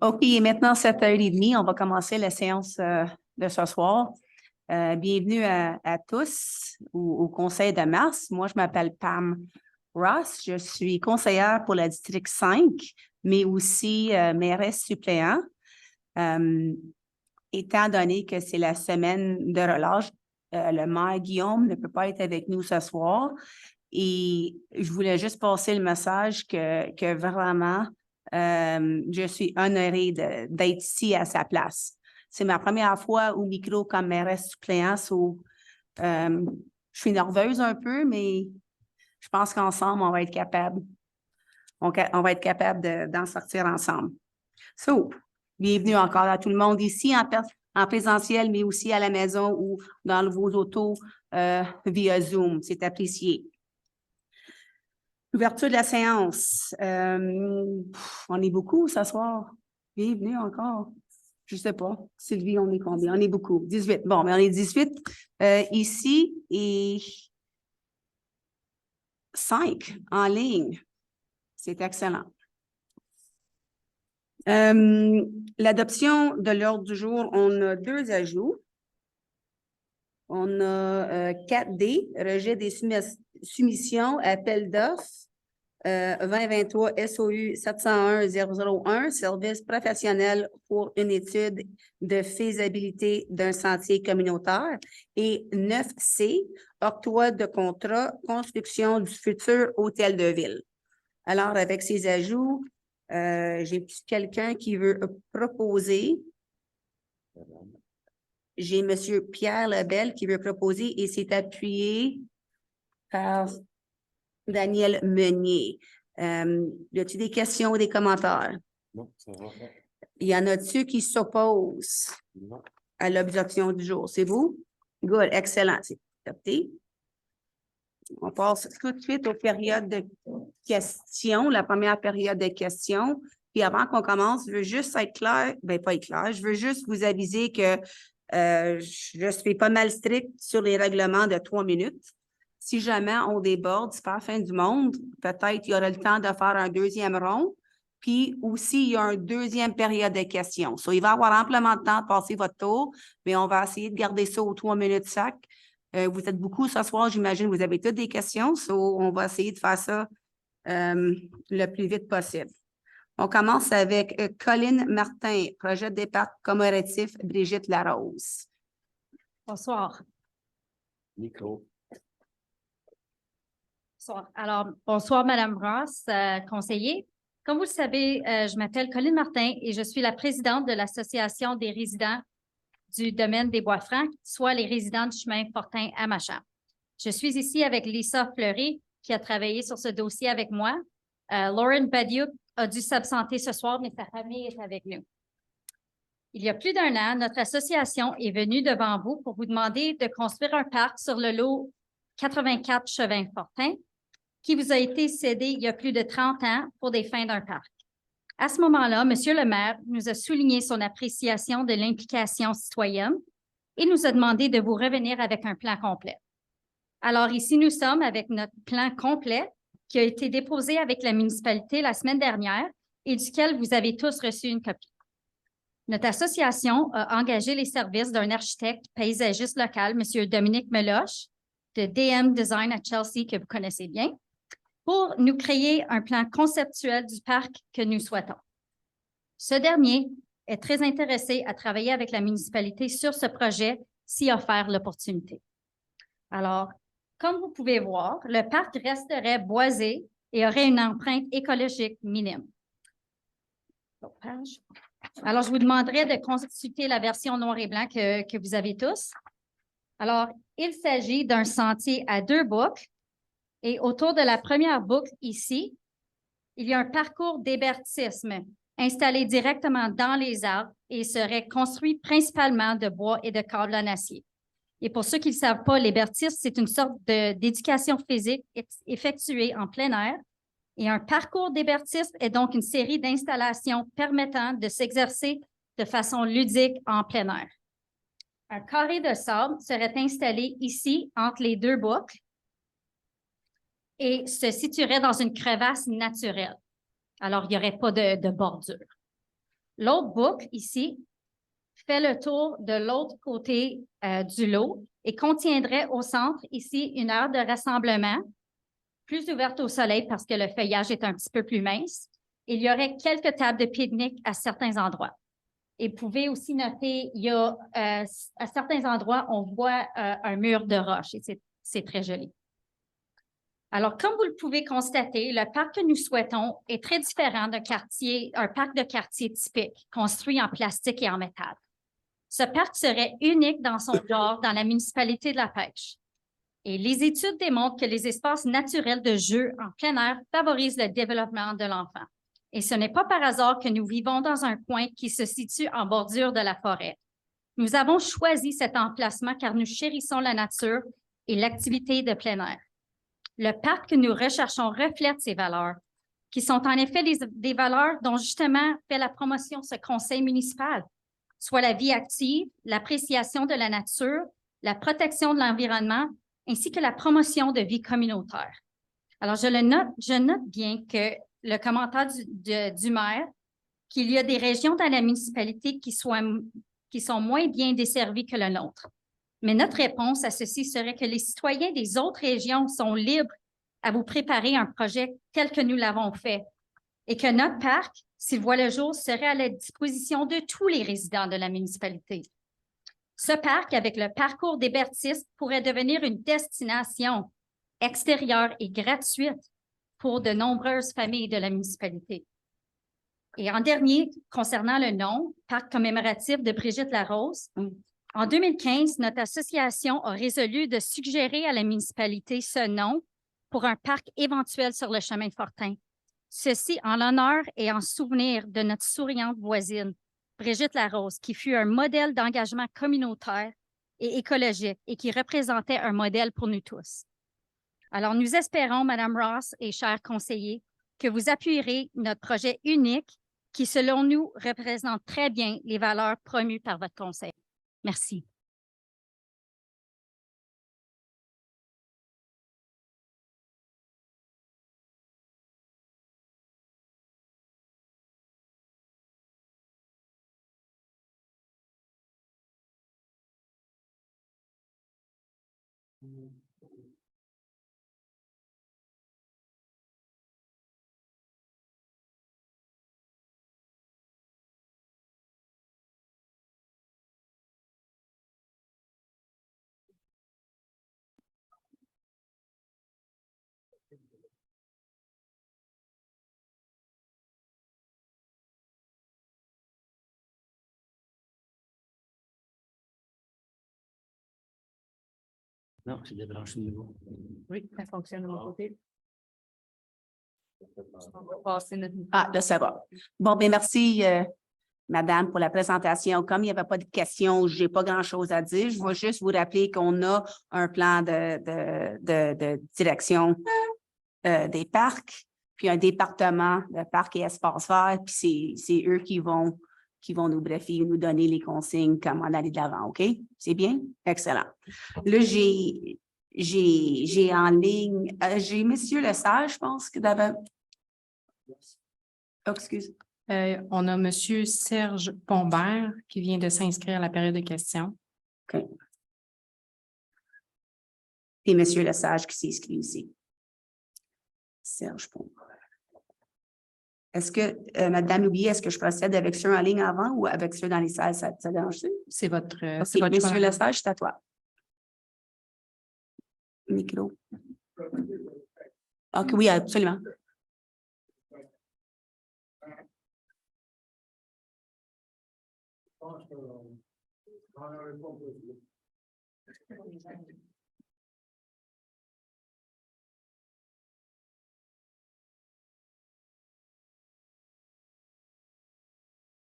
OK, maintenant 7h30, on va commencer la séance de ce soir. Bienvenue à tous au Conseil de mars. Moi, je m'appelle Pam Ross. Je suis conseillère pour le district 5, mais aussi mairesse suppléant. Étant donné que c'est la semaine de relâche, le maire Guillaume ne peut pas être avec nous ce soir. Et je voulais juste passer le message que vraiment, je suis honorée d'être ici à sa place. C'est ma première fois au micro comme mairesse suppléante. Je suis nerveuse un peu, mais je pense qu'ensemble, on va être capable. On va être capable d'en sortir ensemble. Bienvenue encore à tout le monde ici en présentiel, mais aussi à la maison ou dans vos autos via Zoom. C'est apprécié. Ouverture de la séance. On est beaucoup ce soir. Bienvenue encore. Je ne sais pas. Sylvie, on est combien? On est beaucoup. 18. Bon, mais on est 18 ici et 5 en ligne. C'est excellent. L'adoption de l'ordre du jour, on a 2 ajouts. On a 4D, rejet des soumissions, appel d'offres, 2023 SOU 701-001, service professionnel pour une étude de faisabilité d'un sentier communautaire. Et 9C, octroi de contrat, construction du futur hôtel de ville. Alors, avec ces ajouts, j'ai quelqu'un qui veut proposer. J'ai M. Pierre Lebel qui veut proposer et c'est appuyé par Daniel Meunier. Y a-t-il des questions ou des commentaires? Non, ça va. Y en a-t-il qui s'opposent à l'objection du jour? C'est vous? Good, excellent. C'est adopté. On passe tout de suite aux périodes de questions, la première période de questions. Puis avant qu'on commence, je veux juste être clair, pas être clair, je veux juste vous aviser que je suis pas mal stricte sur les règlements de 3 minutes. Si jamais on déborde, c'est pas la fin du monde, peut-être il y aura le temps de faire un deuxième rond. Puis aussi, il y a une deuxième période de questions. Il va y avoir amplement de temps de passer votre tour, mais on va essayer de garder ça aux 3 minutes chaque. Vous êtes beaucoup ce soir, j'imagine, vous avez toutes des questions. On va essayer de faire ça le plus vite possible. On commence avec Colline Martin, projet de départ commémoratif Brigitte Larose. Bonsoir. Micro. Bonsoir. Alors, bonsoir, Madame Ross, conseiller. Comme vous le savez, je m'appelle Colline Martin et je suis la présidente de l'Association des résidents du domaine des Bois-Francs, soit les résidents du chemin Fortin à Machamp. Je suis ici avec Lisa Fleury, qui a travaillé sur ce dossier avec moi. Lauren Badiou a dû s'absenter ce soir, mais sa famille est avec nous. Il y a plus d'1 an, notre association est venue devant vous pour vous demander de construire un parc sur le lot 84 Chevin-Fortin, qui vous a été cédé il y a plus de 30 ans pour des fins d'un parc. À ce moment-là, M. le maire nous a souligné son appréciation de l'implication citoyenne et nous a demandé de vous revenir avec un plan complet. Alors ici, nous sommes avec notre plan complet qui a été déposé avec la municipalité la semaine dernière et duquel vous avez tous reçu une copie. Notre association a engagé les services d'un architecte paysagiste local, M. Dominique Meloche, de DM Design à Chelsea, que vous connaissez bien, pour nous créer un plan conceptuel du parc que nous souhaitons. Ce dernier est très intéressé à travailler avec la municipalité sur ce projet s'y offert l'opportunité. Alors, comme vous pouvez voir, le parc resterait boisé et aurait une empreinte écologique minime. Alors, je vous demanderai de consulter la version noir et blanc que vous avez tous. Alors, il s'agit d'un sentier à 2 boucles et autour de la première boucle ici, il y a un parcours d'hébertisme installé directement dans les arbres et serait construit principalement de bois et de câbles en acier. Et pour ceux qui ne le savent pas, l'hébertisme, c'est une sorte d'éducation physique effectuée en plein air. Et un parcours d'hébertisme est donc une série d'installations permettant de s'exercer de façon ludique en plein air. Un carré de sable serait installé ici entre les 2 boucles et se situerait dans une crevasse naturelle. Alors, il n'y aurait pas de bordure. L'autre boucle ici fait le tour de l'autre côté du lot et contiendrait au centre ici une aire de rassemblement plus ouverte au soleil parce que le feuillage est un petit peu plus mince. Il y aurait quelques tables de pique-nique à certains endroits. Et vous pouvez aussi noter, il y a à certains endroits, on voit un mur de roche et c'est très joli. Alors, comme vous le pouvez constater, le parc que nous souhaitons est très différent d'un parc de quartier typique, construit en plastique et en métal. Ce parc serait unique dans son genre dans la municipalité de La Pêche. Et les études démontrent que les espaces naturels de jeu en plein air favorisent le développement de l'enfant. Et ce n'est pas par hasard que nous vivons dans un coin qui se situe en bordure de la forêt. Nous avons choisi cet emplacement car nous chérissons la nature et l'activité de plein air. Le parc que nous recherchons reflète ces valeurs, qui sont en effet des valeurs dont justement fait la promotion ce conseil municipal, soit la vie active, l'appréciation de la nature, la protection de l'environnement, ainsi que la promotion de vie communautaire. Alors, je note bien que le commentaire du maire, qu'il y a des régions dans la municipalité qui sont moins bien desservies que le nôtre. Mais notre réponse à ceci serait que les citoyens des autres régions sont libres à vous préparer un projet tel que nous l'avons fait et que notre parc, s'il voit le jour, serait à la disposition de tous les résidents de la municipalité. Ce parc, avec le parcours des Bertistes, pourrait devenir une destination extérieure et gratuite pour de nombreuses familles de la municipalité. Et en dernier, concernant le nom, Parc commémoratif de Brigitte Larose, en 2015, notre association a résolu de suggérer à la municipalité ce nom pour un parc éventuel sur le chemin de Fortin. Ceci en l'honneur et en souvenir de notre souriante voisine, Brigitte Larose, qui fut un modèle d'engagement communautaire et écologique et qui représentait un modèle pour nous tous. Alors, nous espérons, Mme Ross et chers conseillers, que vous appuierez notre projet unique qui, selon nous, représente très bien les valeurs promues par votre conseil. Merci. Non, c'est débranché de nouveau. Oui, ça fonctionne de mon côté. On va passer notre... Ah, là, ça va. Bon, bien, merci, Madame, pour la présentation. Comme il n'y avait pas de questions, je n'ai pas grand-chose à dire. Je vais juste vous rappeler qu'on a un plan de direction des parcs, puis un département de parcs et espaces verts, puis c'est eux qui vont nous briefer, nous donner les consignes, comment aller de l'avant, OK? C'est bien? Excellent. Là, j'ai en ligne, j'ai M. Lesage, je pense, que d'avant. Oh, excuse. On a M. Serge Pombert qui vient de s'inscrire à la période de questions. OK. Et M. Lesage qui s'est inscrit ici. Serge Pombert. Est-ce que, Madame Loubier, est-ce que je procède avec ceux en ligne avant ou avec ceux dans les salles? Ça dérange-tu? C'est votre, OK, c'est votre choix. Monsieur Lesage, c'est à toi. Micro. OK, oui, absolument.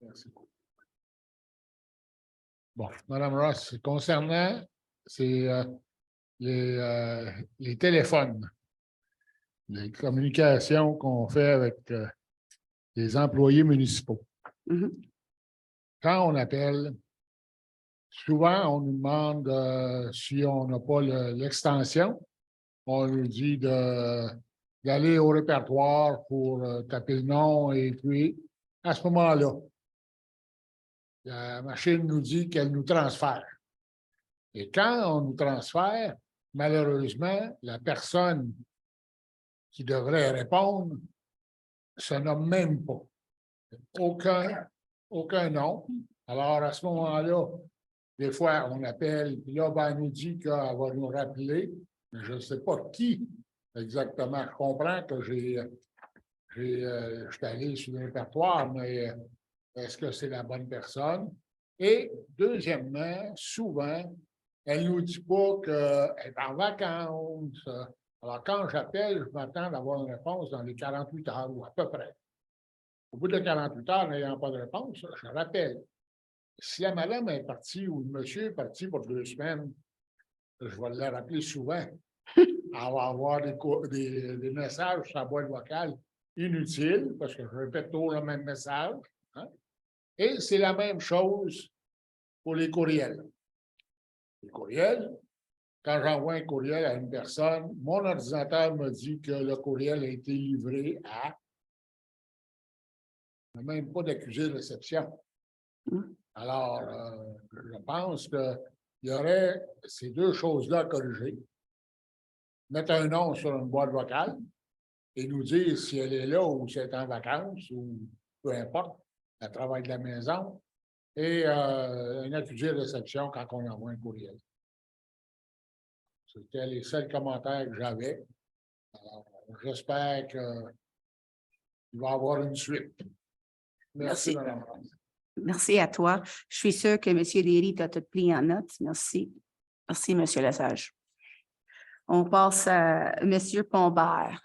Merci. Bon, Madame Ross, concernant les téléphones, les communications qu'on fait avec les employés municipaux. Quand on appelle, souvent on nous demande si on n'a pas l'extension. On nous dit de d'aller au répertoire pour taper le nom et puis, à ce moment-là, la machine nous dit qu'elle nous transfère. Et quand on nous transfère, malheureusement, la personne qui devrait répondre se nomme même pas. Aucun nom. Alors, à ce moment-là, des fois, on appelle, puis là, ben, elle nous dit qu'elle va nous rappeler, mais je ne sais pas qui exactement. Je comprends que je suis allé sur le répertoire, mais est-ce que c'est la bonne personne? Et deuxièmement, souvent, elle ne nous dit pas qu'elle est en vacances. Alors, quand j'appelle, je m'attends d'avoir une réponse dans les 48 heures ou à peu près. Au bout de 48 heures, n'ayant pas de réponse, je rappelle. Si la madame est partie ou le monsieur est parti pour 2 semaines, je vais le rappeler souvent. Elle va avoir des messages sur la boîte vocale inutiles, parce que je répète toujours le même message. Hein? Et c'est la même chose pour les courriels. Les courriels, quand j'envoie un courriel à une personne, mon ordinateur me dit que le courriel a été livré à... Il n'y a même pas d'accusé de réception. Alors, je pense qu'il y aurait ces 2 choses-là à corriger. Mettre un nom sur une boîte vocale et nous dire si elle est là ou si elle est en vacances ou peu importe, elle travaille de la maison, et un accusé de réception quand on envoie un courriel. C'était les seuls commentaires que j'avais. Alors, j'espère qu'il va y avoir une suite. Merci, Mme Rance. Merci à toi. Je suis sûre que M. Derry t'a tout pris en note. Merci. Merci, M. Lesage. On passe à M. Pombert.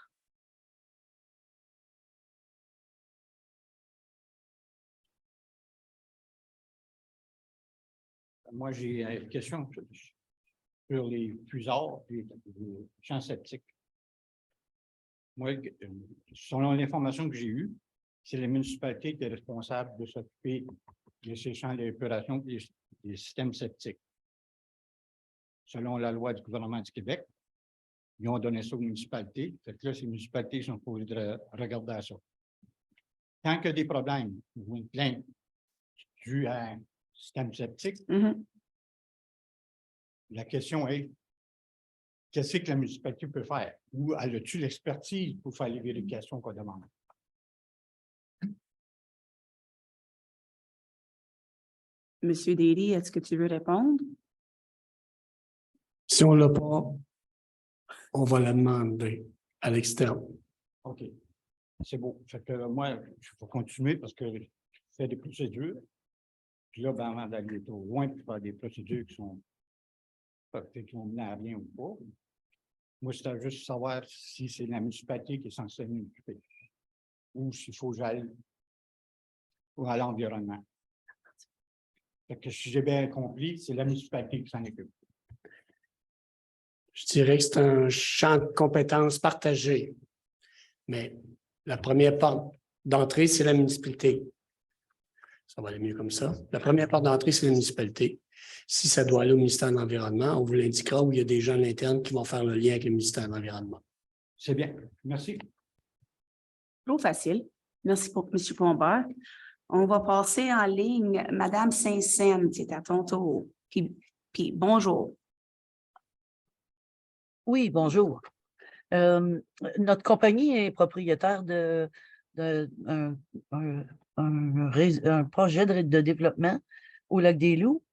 Moi, j'ai une question sur les fusards et les champs septiques. Moi, selon l'information que j'ai eue, c'est la municipalité qui est responsable de s'occuper de ces champs d'épuration et des systèmes septiques. Selon la loi du gouvernement du Québec, ils ont donné ça aux municipalités. Fait que là, ces municipalités sont obligées de regarder à ça. Tant qu'il y a des problèmes ou une plainte due à un système septique, la question est, qu'est-ce que la municipalité peut faire? Ou a-t-il l'expertise pour faire les vérifications qu'on demande? Monsieur Derry, est-ce que tu veux répondre? Si on ne l'a pas, on va la demander à l'externe. OK. C'est beau. Fait que moi, il faut continuer parce que je fais des procédures. Puis là, ben, avant d'aller trop loin pour faire des procédures qui sont peut-être qui vont mener à rien ou pas, moi, c'est juste savoir si c'est la municipalité qui est censée m'occuper ou s'il faut que j'aille à l'environnement. Fait que si j'ai bien compris, c'est la municipalité qui s'en occupe. Je dirais que c'est un champ de compétences partagé. Mais la première porte d'entrée, c'est la municipalité. Ça va aller mieux comme ça. La première porte d'entrée, c'est la municipalité. Si ça doit aller au ministère de l'Environnement, on vous l'indiquera où il y a des gens à l'interne qui vont faire le lien avec le ministère de l'Environnement. C'est bien. Merci. Trop facile. Merci pour M. Pombert. On va passer en ligne. Madame Saint-Saëns, c'est à ton tour. Puis bonjour. Oui, bonjour. Notre compagnie est propriétaire d'un projet de développement au Lac-des-Loups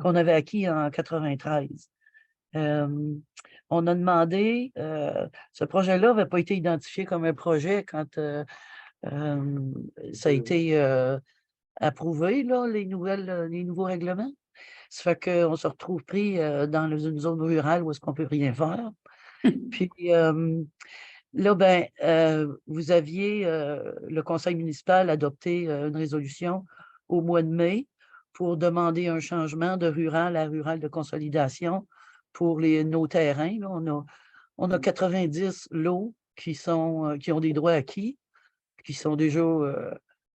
qu'on avait acquis en 1993. On a demandé, ce projet-là n'avait pas été identifié comme un projet quand ça a été approuvé, là, les nouveaux règlements. Ça fait qu'on se retrouve pris dans une zone rurale où est-ce qu'on ne peut rien faire. Puis là, ben, vous aviez, le conseil municipal adopté une résolution au mois de mai pour demander un changement de rural à rural de consolidation pour nos terrains. Là, on a 90 lots qui ont des droits acquis, qui sont déjà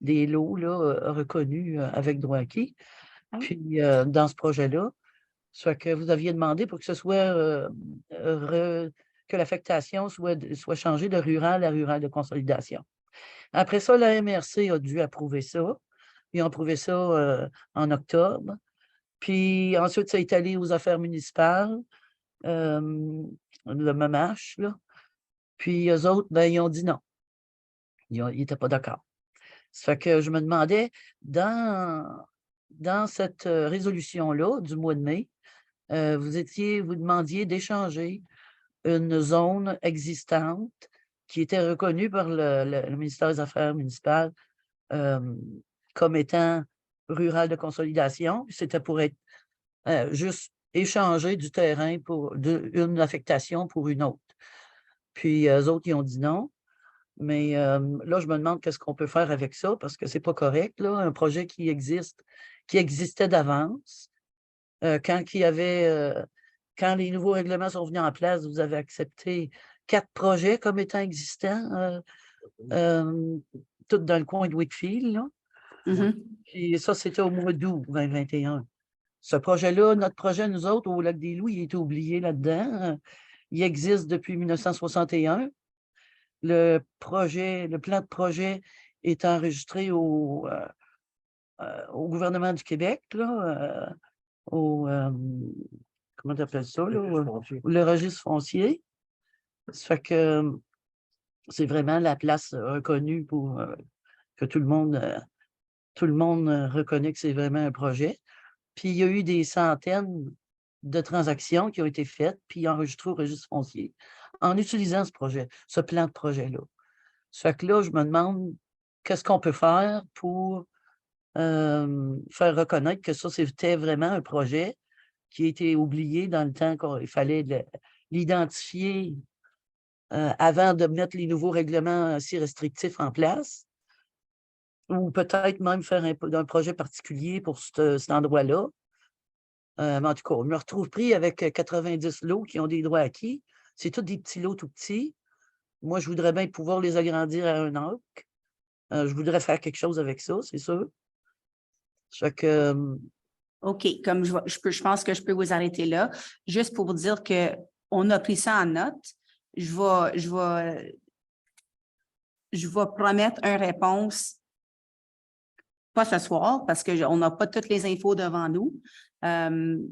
des lots là, reconnus avec droits acquis. Puis dans ce projet-là, soit que vous aviez demandé pour que ce soit que l'affectation soit changée de rural à rural de consolidation. Après ça, la MRC a dû approuver ça. Ils ont approuvé ça en octobre. Puis ensuite, ça est allé aux affaires municipales, le MAMACH, là. Puis eux autres, ben, ils ont dit non. Ils n'étaient pas d'accord. Ça fait que je me demandais, dans cette résolution-là du mois de mai, vous demandiez d'échanger une zone existante qui était reconnue par le ministère des Affaires municipales comme étant rural de consolidation. C'était pour être juste échanger du terrain pour une affectation pour une autre. Puis eux autres, ils ont dit non. Mais là, je me demande qu'est-ce qu'on peut faire avec ça, parce que c'est pas correct, là, un projet qui existait d'avance. Quand les nouveaux règlements sont venus en place, vous avez accepté 4 projets comme étant existants, tout dans le coin de Whitfield, là. Mhm. Puis ça, c'était au mois d'août 2021. Ce projet-là, notre projet, nous autres, au Lac-des-Loups, il a été oublié là-dedans. Il existe depuis 1961. Le plan de projet est enregistré au gouvernement du Québec, là, comment tu appelles ça, là? Le registre foncier. Ça fait que c'est vraiment la place reconnue pour que tout le monde reconnaît que c'est vraiment un projet. Puis il y a eu des centaines de transactions qui ont été faites, puis enregistrées au registre foncier, en utilisant ce plan de projet-là. Ça fait que là, je me demande qu'est-ce qu'on peut faire pour faire reconnaître que ça, c'était vraiment un projet qui a été oublié dans le temps qu'il fallait l'identifier avant de mettre les nouveaux règlements si restrictifs en place, ou peut-être même faire un projet particulier pour cet endroit-là. Mais en tout cas, on me retrouve pris avec 90 lots qui ont des droits acquis. C'est tous des petits lots tout petits. Moi, je voudrais bien pouvoir les agrandir à 1 acre. Je voudrais faire quelque chose avec ça, c'est sûr. Ça fait que, OK, comme je pense que je peux vous arrêter là, juste pour vous dire qu'on a pris ça en note. Je vais promettre une réponse, pas ce soir, parce qu'on n'a pas toutes les infos devant nous.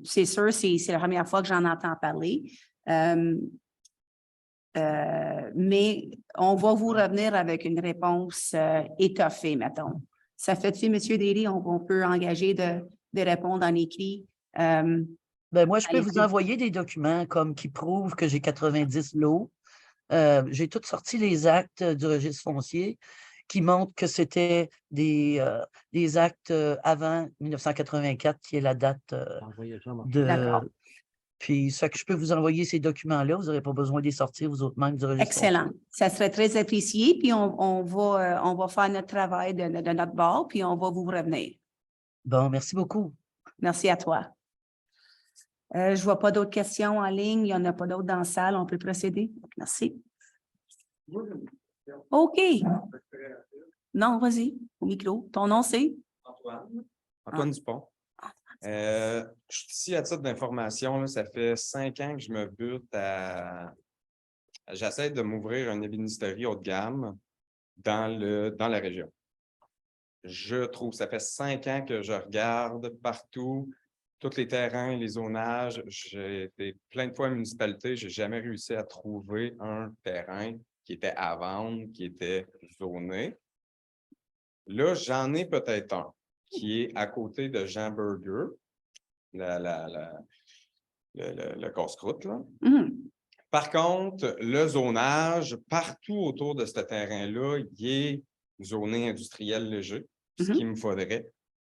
C'est sûr, c'est la première fois que j'en entends parler. Mais on va vous revenir avec une réponse étoffée, mettons. Ça fait-tu, M. Daly, on peut engager de répondre en écrit? ben moi, je peux vous allez-y. envoyer des documents comme qui prouvent que j'ai 90 lots. J'ai tout sorti les actes du registre foncier qui montrent que c'était des actes avant 1984, qui est la date D'accord. Puis ça que je peux vous envoyer ces documents-là, vous n'aurez pas besoin de les sortir vous autres même du registre foncier. Excellent. Ça serait très apprécié, puis on va faire notre travail de notre bord, puis on va vous revenir. Bon, merci beaucoup. Merci à toi. Je ne vois pas d'autres questions en ligne. Il n'y en a pas d'autres dans la salle. On peut procéder. Merci. OK. Non, vas-y, au micro. Ton nom, c'est? Antoine Dupont. Je suis ici à titre d'information. Là, ça fait 5 ans que je me bute à... J'essaie de m'ouvrir une ébénisterie haut de gamme dans la région. Je trouve, ça fait 5 ans que je regarde partout, tous les terrains, les zonages. J'ai été plein de fois à la municipalité. Je n'ai jamais réussi à trouver un terrain qui était à vendre, qui était zoné. Là, j'en ai peut-être un qui est à côté de Jean Burger, le casse-croûte, là. Mhm. Par contre, le zonage, partout autour de ce terrain-là, il est zoné industriel léger, ce qu'il me faudrait.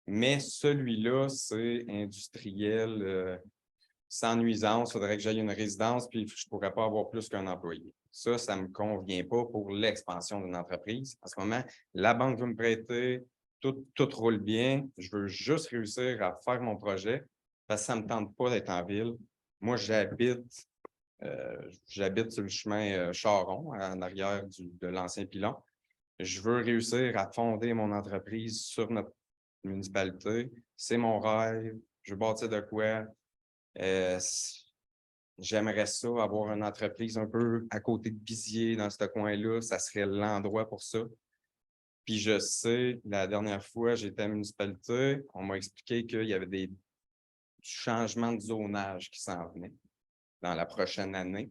Mais celui-là, c'est industriel sans nuisance. Il faudrait que j'aille une résidence, puis je ne pourrais pas avoir plus qu'un employé. Ça ne me convient pas pour l'expansion d'une entreprise. En ce moment, la banque veut me prêter, tout roule bien. Je veux juste réussir à faire mon projet parce que ça ne me tente pas d'être en ville. Moi, j'habite sur le chemin Charon, en arrière de l'ancien pilon. Je veux réussir à fonder mon entreprise sur notre municipalité. C'est mon rêve. Je veux bâtir de quoi. j'aimerais ça, avoir une entreprise un peu à côté de Bizier, dans ce coin-là. Ça serait l'endroit pour ça. Puis je sais, la dernière fois, j'étais à la municipalité, on m'a expliqué qu'il y avait des changements de zonage qui s'en venaient dans la prochaine année.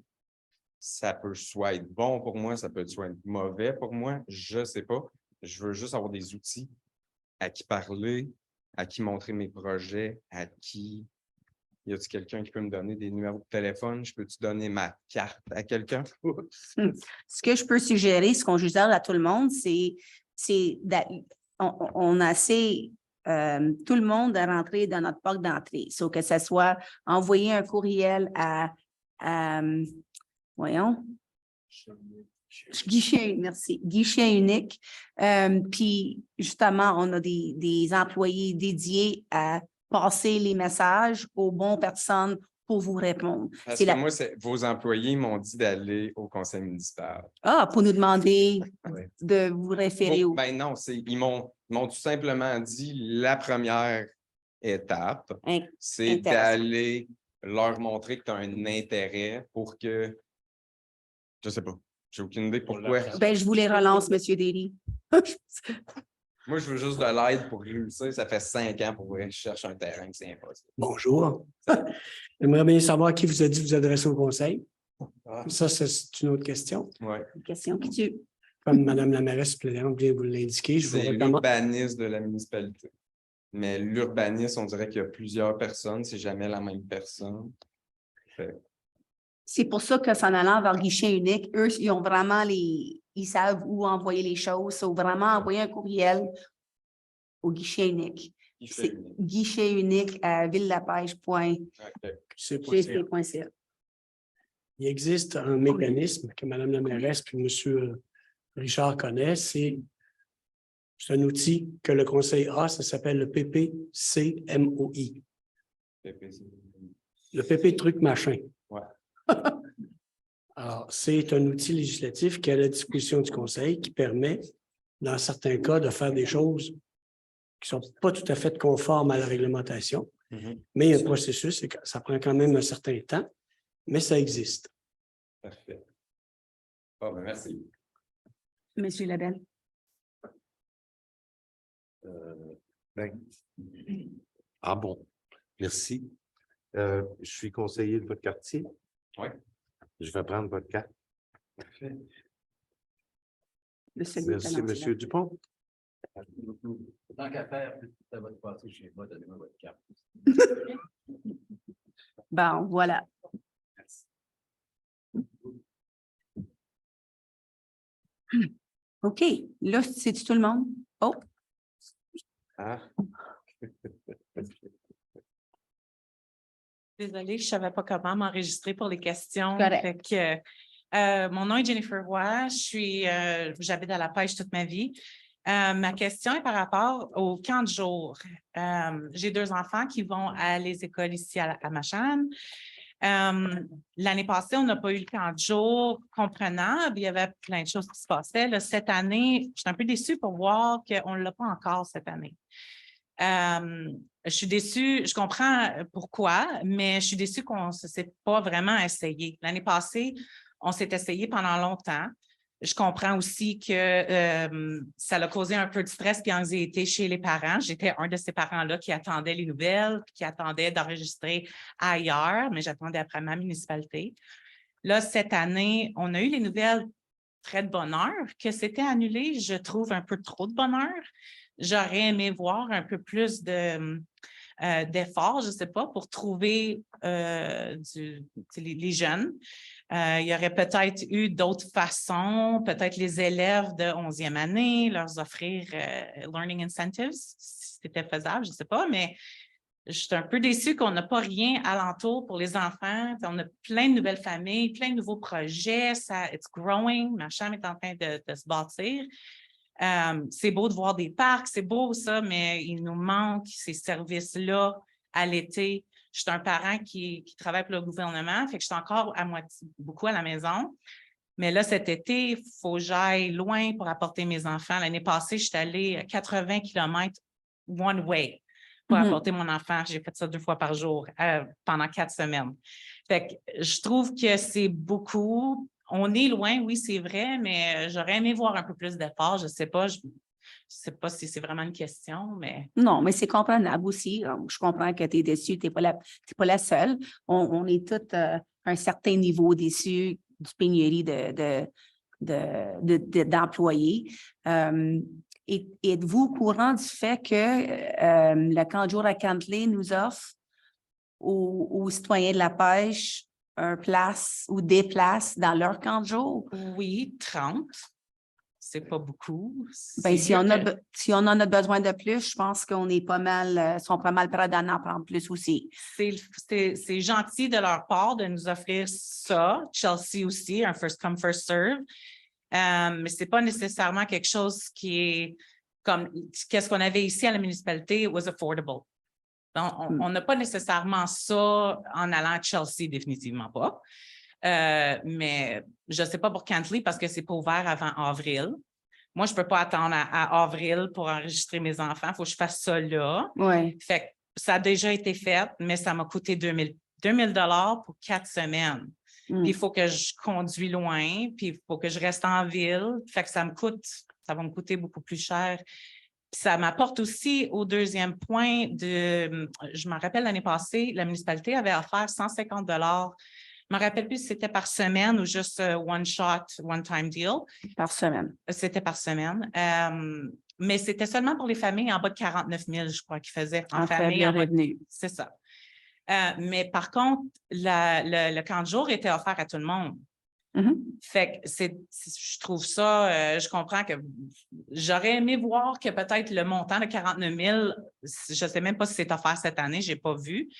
Ça peut soit être bon pour moi, ça peut soit être mauvais pour moi, je ne sais pas. Je veux juste avoir des outils à qui parler, à qui montrer mes projets, à qui... Y a-t-il quelqu'un qui peut me donner des numéros de téléphone? Je peux-tu donner ma carte à quelqu'un? Ce que je peux suggérer, ce qu'on suggère à tout le monde, on a assez tout le monde à rentrer dans notre porte d'entrée. So que ce soit envoyer un courriel à voyons. Guichet, merci. Guichet unique. Puis, justement, on a des employés dédiés à passer les messages aux bonnes personnes pour vous répondre. Parce que moi, vos employés m'ont dit d'aller au conseil municipal. Ah, pour nous demander Ouais. de vous référer au... Ben non, ils m'ont tout simplement dit la première étape, c'est Intéressant. d'aller leur montrer que tu as un intérêt pour que... Je sais pas. J'ai aucune idée pourquoi. Ben, je vous les relance, M. Derry. Moi, je veux juste de l'aide pour réussir. Ça fait 5 ans pour que je cherche un terrain, c'est impossible. Bonjour. J'aimerais bien savoir qui vous a dit de vous adresser au conseil. Ah. Ça, c'est une autre question. Ouais. Une question qui tue. Comme Mme la mairesse suppléante vient vous l'indiquer, je vous C'est recommande. l'urbaniste de la municipalité. Mais l'urbaniste, on dirait qu'il y a plusieurs personnes, c'est jamais la même personne. C'est pour ça que s'en allant vers guichet unique, eux, ils ont vraiment ils savent où envoyer les choses. Ils vraiment envoyer un courriel au guichet unique. C'est guichet unique à villepêche.gc.ca. Il existe un mécanisme que Mme la mairesse et M. Richard connaissent. C'est un outil que le conseil a, ça s'appelle le PPCMOI. Le PP truc machin. Ouais. Alors, c'est un outil législatif qui est à la disposition du conseil qui permet, dans certains cas, de faire des choses qui ne sont pas tout à fait conformes à la réglementation. Mais il y a un processus et ça prend quand même un certain temps, mais ça existe. Parfait. Bon, ben merci. Monsieur Labelle. Ah bon, merci. Je suis conseiller de votre quartier. Oui. Je vais prendre votre carte. Parfait. Merci, M. Dupont. Tant qu'à faire, ça va te passer chez moi, donnez-moi votre carte. Bon, voilà. OK. Là, c'est tout le monde? Oh, Ah, Désolée, je ne savais pas comment m'enregistrer pour les questions. Correct. Fait que, mon nom est Jennifer Roy. J'habite à la pêche toute ma vie. Ma question est par rapport au camp de jour. J'ai 2 enfants qui vont à les écoles ici à Machane. L'année passée, on n'a pas eu le camp de jour comprenable. Il y avait plein de choses qui se passaient. Là, cette année, je suis un peu déçue pour voir qu'on ne l'a pas encore cette année. Je suis déçue, je comprends pourquoi, mais je suis déçue qu'on ne s'est pas vraiment essayé. L'année passée, on s'est essayé pendant longtemps. Je comprends aussi que ça a causé un peu de stress et d'anxiété chez les parents. J'étais un de ces parents-là qui attendait les nouvelles, qui attendait d'enregistrer ailleurs, mais j'attendais après ma municipalité. Là, cette année, on a eu les nouvelles très de bonne heure, que c'était annulé. Je trouve un peu trop de bonne heure. J'aurais aimé voir un peu plus d'efforts, je ne sais pas, pour trouver les jeunes. Il y aurait peut-être eu d'autres façons, peut-être les élèves de 11e année, leur offrir Learning Incentives, si c'était faisable, je ne sais pas, mais je suis un peu déçue qu'on n'a pas rien alentour pour les enfants. On a plein de nouvelles familles, plein de nouveaux projets. It's growing. Ma chambre est en train de se bâtir. C'est beau de voir des parcs, c'est beau ça, mais il nous manque ces services-là à l'été. Je suis un parent qui travaille pour le gouvernement, fait que je suis encore beaucoup à la maison. Mais là, cet été, il faut que j'aille loin pour apporter mes enfants. L'année passée, je suis allée 80 km one way. pas Mhm. apporter mon enfant. J'ai fait ça 2 fois par jour pendant 4 semaines. Fait que je trouve que c'est beaucoup. On est loin, oui, c'est vrai, mais j'aurais aimé voir un peu plus d'efforts. Je sais pas si c'est vraiment une question, mais Non, mais c'est comprenable aussi. Je comprends que tu es déçu, tu n'es pas la seule. On est tous à un certain niveau déçus du pénurie d'employés. Êtes-vous au courant du fait que le camp de jour à Cantley nous offre aux citoyens de la pêche une place ou des places dans leur camp de jour? oui, 30. C'est pas beaucoup. Ben, C'est si mieux on a, que- si on en a besoin de plus, je pense qu'on est pas mal, sont pas mal prêts d'en prendre plus aussi. c'est gentil de leur part de nous offrir ça. Chelsea aussi, un first come, first serve. Mais c'est pas nécessairement quelque chose qui est comme qu'est-ce qu'on avait ici à la municipalité was affordable. Donc, on n'a pas nécessairement ça en allant à Chelsea, définitivement pas. Mais je ne sais pas pour Cantley parce que c'est pas ouvert avant avril. Moi, je ne peux pas attendre à avril pour enregistrer mes enfants. Il faut que je fasse ça là. Oui. Fait que ça a déjà été fait, mais ça m'a coûté 2 000 pour 4 semaines. Puis il faut que je conduis loin, puis il faut que je reste en ville. Fait que ça va me coûter beaucoup plus cher. Puis ça m'apporte aussi au deuxième point je me rappelle l'année passée, la municipalité avait offert 150 $. Je ne me rappelle plus si c'était par semaine ou juste one shot, one time deal. Par semaine. C'était par semaine. Mais c'était seulement pour les familles en bas de 49 000, je crois, qu'ils faisaient En faible revenu. C'est ça. Mais par contre, le camp de jour était offert à tout le monde. Fait que je trouve ça, je comprends que j'aurais aimé voir que peut-être le montant de 49 000, je ne sais même pas si c'est offert cette année, je n'ai pas vu.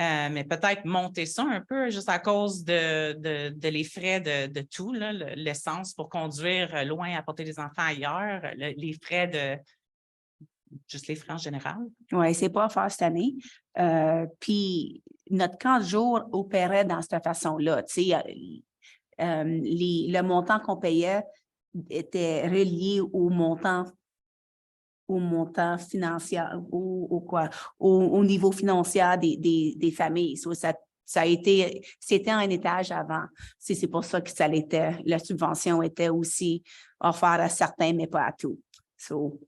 Mais peut-être monter ça un peu juste à cause de les frais de tout, l'essence pour conduire loin, apporter les enfants ailleurs, les frais juste les frais en général. Oui, c'est pas offert cette année. Puis notre camp de jour opérait dans cette façon-là. Tu sais, le montant qu'on payait était relié au montant financier, au niveau financier des familles. So, c'était un étage avant. C'est pour ça que ça l'était. La subvention était aussi offerte à certains, mais pas à tous. So,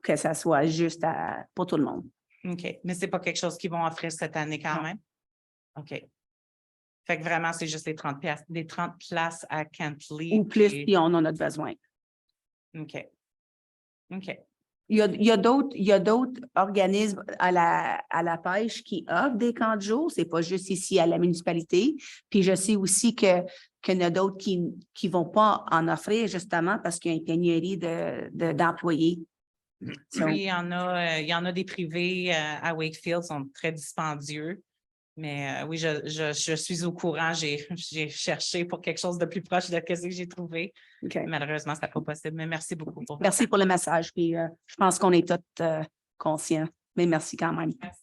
que ça soit juste pour tout le monde. OK. Mais c'est pas quelque chose qu'ils vont offrir cette année quand même? OK. Fait que vraiment, c'est juste les 30 places à Cantley. Ou plus, si on en a besoin. OK. OK. Il y a d'autres organismes à la pêche qui offrent des camps de jour. C'est pas juste ici à la municipalité. Puis je sais aussi qu'il y en a d'autres qui vont pas en offrir justement parce qu'il y a une pénurie d'employés. Oui, il y en a des privés à Wakefield, sont très dispendieux. Mais oui, je suis au courant. J'ai cherché pour quelque chose de plus proche de ce que j'ai trouvé. Okay. Malheureusement, ce n'est pas possible. Mais merci beaucoup pour Merci pour le message. Puis je pense qu'on est tous conscients. Mais merci quand même. Merci.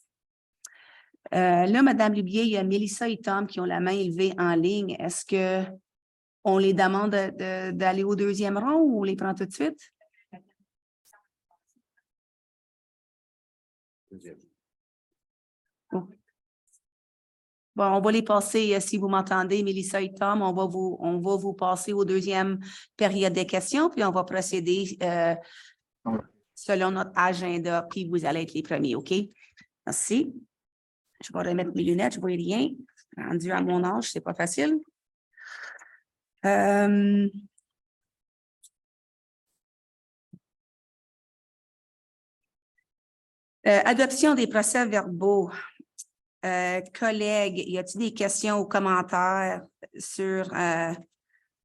Là, Mme Lubier, il y a Mélissa et Tom qui ont la main élevée en ligne. Est-ce qu'on les demande d'aller au deuxième rang ou on les prend tout de suite? Oh. Bon, on va les passer, si vous m'entendez, Mélissa et Tom, on va vous passer au deuxième période des questions, puis on va procéder selon notre agenda, puis vous allez être les premiers, OK? Merci. Je vais remettre mes lunettes, je ne vois rien. Rendu à mon âge, c'est pas facile. Adoption des procès-verbaux. Collègues, y a-t-il des questions ou commentaires sur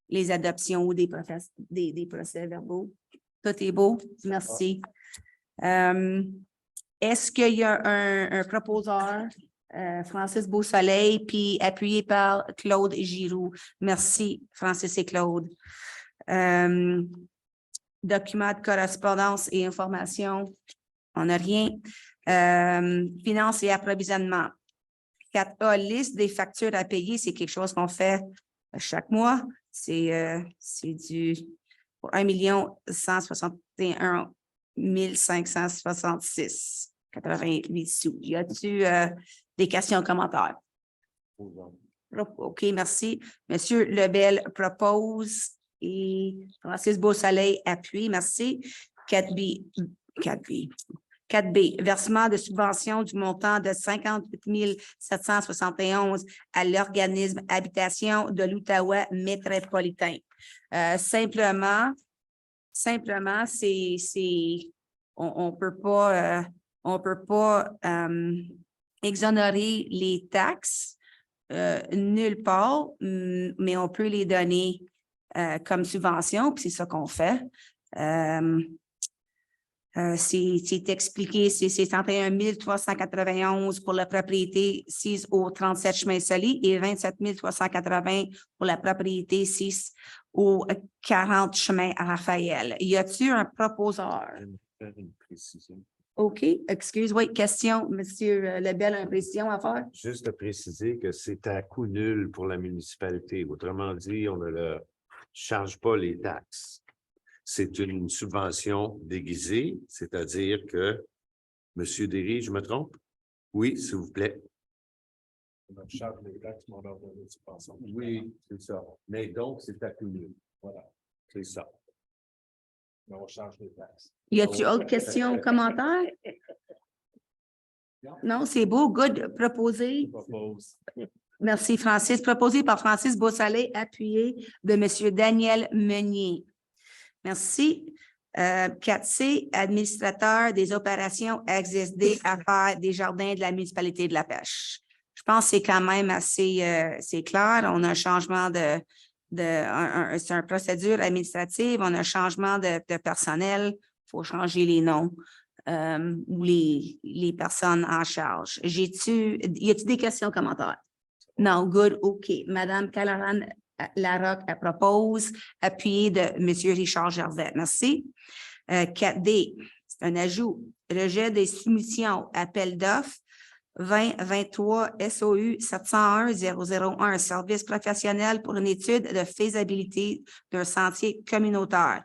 les adoptions ou des procès-verbaux? Tout est beau, merci. Est-ce qu'il y a un proposeur, Francis Beausoleil, puis appuyé par Claude Giroux? Merci, Francis et Claude. Documents de correspondance et information, on n'a rien. Finances et approvisionnement. 4A, liste des factures à payer, c'est quelque chose qu'on fait chaque mois. C'est pour 1 161 566. 88 sous. Y a-t-il des questions, commentaires? OK, merci. Monsieur Lebel propose et Francis Beausoleil appuie. Merci. 4B, versement de subvention du montant de 58 771 à l'organisme Habitation de l'Outaouais métropolitain. Simplement, on peut pas exonérer les taxes nulle part, mais on peut les donner comme subvention, puis c'est ça qu'on fait. C'est expliqué, c'est 61 391 pour la propriété 6 au 37 chemin Soli et 27 380 pour la propriété 6 au 40 chemin Raphaël. Y a-t-il un proposeur? OK, excuse, oui, question, Monsieur Lebel a une précision à faire? Juste à préciser que c'est à coût nul pour la municipalité. Autrement dit, on ne charge pas les taxes. C'est une subvention déguisée, c'est-à-dire que, Monsieur Derry, je me trompe? Oui, s'il vous plaît. On charge les taxes, mais on leur donne une subvention. Oui, c'est ça. Mais donc, c'est à coût nul. Voilà, c'est ça. Mais on charge les taxes. Y a-t-il autre question ou commentaire? Non, c'est beau, good, proposé. Merci, Francis. Proposé par Francis Beausoleil, appuyé de Monsieur Daniel Meunier. Merci. 4C, administrateur des opérations XSD, affaires des jardins de la municipalité de La Pêche. Je pense que c'est quand même assez c'est clair. On a un changement c'est une procédure administrative, on a un changement de personnel. Il faut changer les noms ou les personnes en charge. Y a-t-il des questions, commentaires? Non, good, OK. Madame Callahan Larocque, elle propose, appuyée de M. Richard Gervais. Merci. 4D, c'est un ajout. Rejet des soumissions, appel d'offres 2023 SOU 701-001, service professionnel pour une étude de faisabilité d'un sentier communautaire.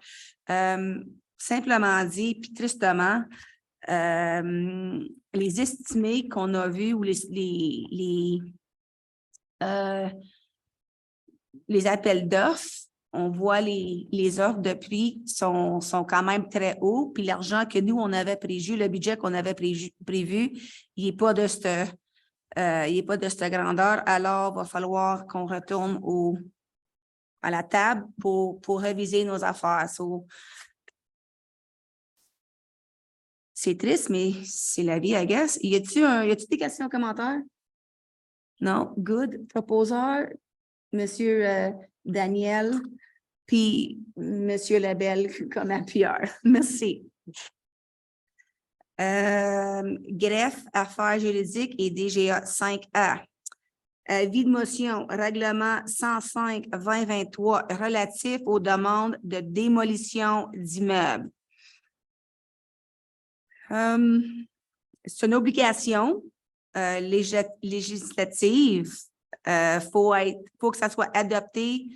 Simplement dit, puis tristement, les estimés qu'on a vus ou les appels d'offres, on voit les offres de prix sont quand même très hauts, puis l'argent que nous, on avait prévu, le budget qu'on avait prévu, il n'est pas de cette grandeur, alors il va falloir qu'on retourne à la table pour réviser nos affaires. C'est triste, mais c'est la vie, I guess. Y a-t-il des questions, commentaires? Non? Good. Proposeur, Monsieur Daniel, puis Monsieur Lebel comme appuyeur. Merci. Greffe, affaires juridiques et DGA 5A. Avis de motion, règlement 105-2023 relatif aux demandes de démolition d'immeubles. C'est une obligation législative. Faut que ça soit adopté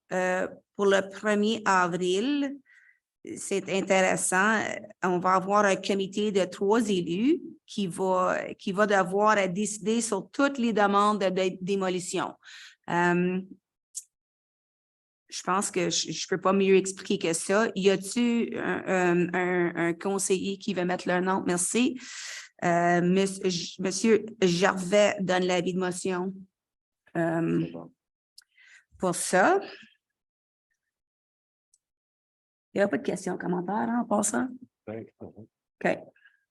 pour le 1er avril. C'est intéressant. On va avoir un comité de 3 élus qui va devoir décider sur toutes les demandes de démolition. Je pense que je ne peux pas mieux expliquer que ça. Y a-t-il un conseiller qui veut mettre leur nom? Merci. Monsieur Gervais donne l'avis de motion. Pour ça. Il n'y a pas de questions, commentaires en passant? OK.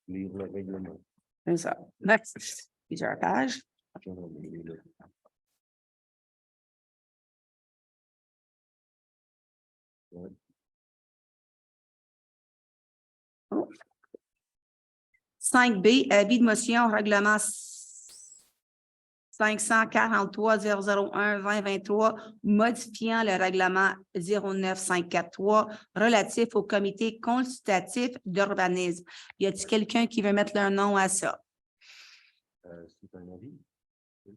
Livre le règlement. C'est ça. Next. Plusieurs pages. Oh. 5B, avis de motion, règlement 543-001-2023, modifiant le règlement 09543 relatif au comité consultatif d'urbanisme. Y a-t-il quelqu'un qui veut mettre leur nom à ça? C'est un avis?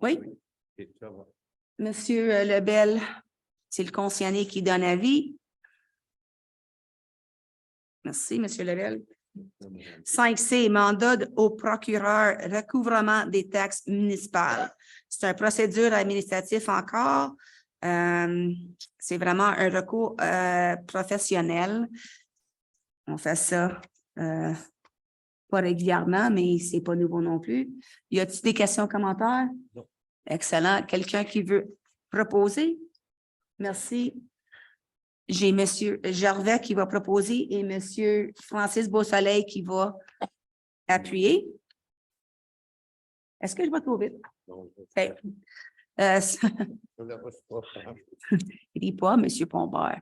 Oui. Monsieur Lebel, c'est le conseiller qui donne avis. Merci, Monsieur Lebel. 5C, mandat au procureur, recouvrement des taxes municipales. C'est une procédure administrative encore. C'est vraiment un recours professionnel. On fait ça pas régulièrement, mais c'est pas nouveau non plus. Y a-t-il des questions, commentaires? Non. Excellent. Quelqu'un qui veut proposer? Merci. J'ai M. Gervais qui va proposer et M. Francis Beausoleil qui va appuyer. Est-ce que je vais trop vite? Non, Okay. Il dit pas, M. Pombert.